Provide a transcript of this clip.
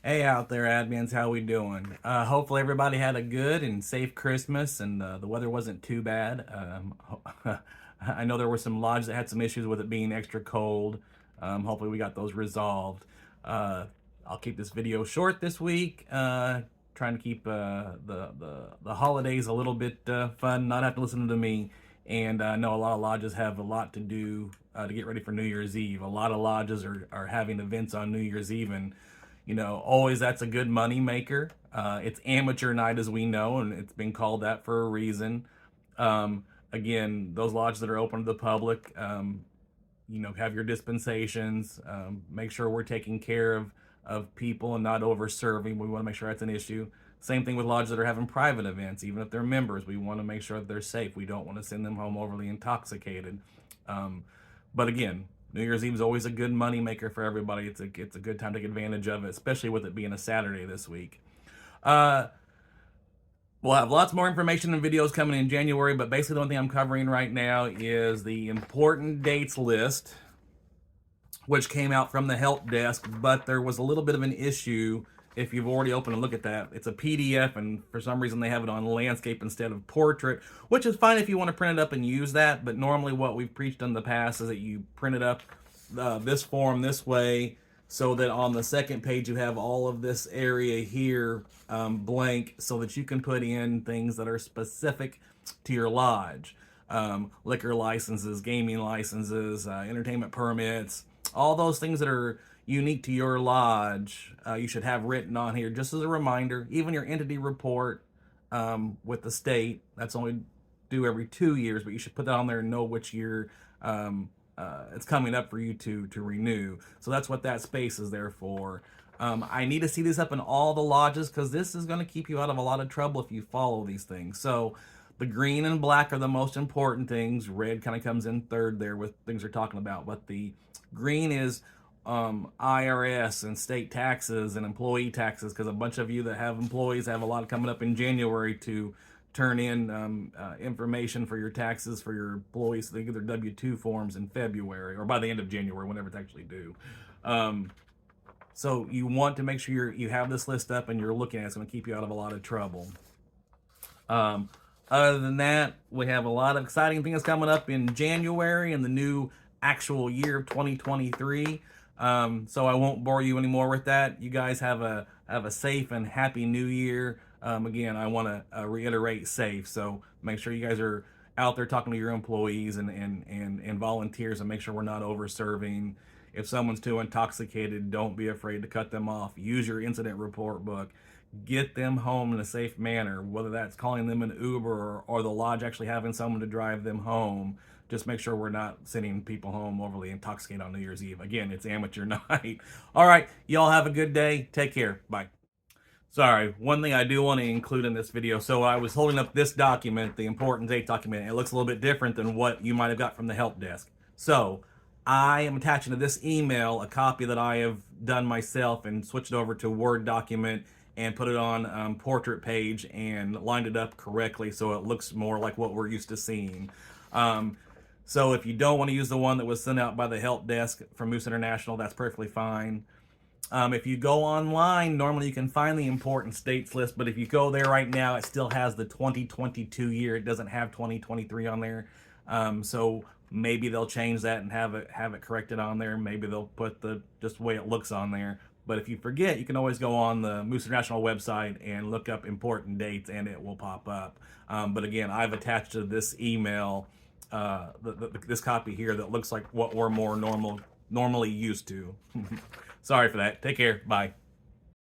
Hey out there, admins, how we doing? Hopefully everybody had a good and safe Christmas and the weather wasn't too bad. I know there were some lodges that had some issues with it being extra cold. Hopefully we got those resolved. Uh, I'll keep this video short this week, trying to keep the holidays a little bit fun, not have to listen to me. And I know a lot of lodges have a lot to do to get ready for New Year's Eve. A lot of lodges are having events on New Year's Eve, and always that's a good money maker. It's amateur night, as we know, and it's been called that for a reason. Again, those lodges that are open to the public, have your dispensations. Make sure we're taking care of people and not over serving. We want to make sure that's an issue. Same thing with lodges that are having private events, even if they're members. We want to make sure that they're safe. We don't want to send them home overly intoxicated. But again, New Year's Eve is always a good money maker for everybody. It's a good time to take advantage of it, especially with it being a Saturday this week. We'll have lots more information and videos coming in January, but basically the only thing I'm covering right now is the important dates list, which came out from the help desk, but there was a little bit of an issue. If you've already opened and look at that, it's a PDF, and for some reason they have it on landscape instead of portrait, which is fine if you want to print it up and use that. But normally what we've preached in the past is that you print it up this form this way, so that on the second page you have all of this area here blank, so that you can put in things that are specific to your lodge. Liquor licenses, gaming licenses, entertainment permits, all those things that are unique to your lodge, you should have written on here just as a reminder. Even your entity report with the state, that's only due every 2 years, but you should put that on there and know which year it's coming up for you to renew. So that's what that space is there for. I need to see this up in all the lodges, because this is going to keep you out of a lot of trouble if you follow these things. So the green and black are the most important things. Red kind of comes in third there with things we're talking about. But the green is IRS and state taxes and employee taxes, because a bunch of you that have employees have a lot coming up in January to turn in information for your taxes for your employees. So they get their W-2 forms in February, or by the end of January, whenever it's actually due. So you want to make sure you have this list up and you're looking at it. It's going to keep you out of a lot of trouble. Other than that, we have a lot of exciting things coming up in January and the new actual year of 2023. So I won't bore you anymore with that. You guys have a safe and happy new year. Again, I want to reiterate safe. So make sure you guys are out there talking to your employees and volunteers, and make sure we're not over serving. If someone's too intoxicated, don't be afraid to cut them off. Use your incident report book. Get them home in a safe manner, whether that's calling them an Uber or the lodge actually having someone to drive them home. Just make sure we're not sending people home overly intoxicated on New Year's Eve. Again, it's amateur night. All right, y'all have a good day. Take care. Bye. Sorry, one thing I do want to include in this video. So I was holding up this document, the important date document. It looks a little bit different than what you might have got from the help desk. So I am attaching to this email a copy that I have done myself and switched over to Word document and put it on portrait page and lined it up correctly so it looks more like what we're used to seeing. So if you don't want to use the one that was sent out by the help desk from Moose International, that's perfectly fine. If you go online, normally you can find the important states list, but if you go there right now, it still has the 2022 year. It doesn't have 2023 on there. So maybe they'll change that and have it corrected on there. Maybe they'll put just the way it looks on there. But if you forget, you can always go on the Moose International website and look up important dates, and it will pop up. But again, I've attached to this email this copy here that looks like what we're more normally used to. Sorry for that. Take care. Bye.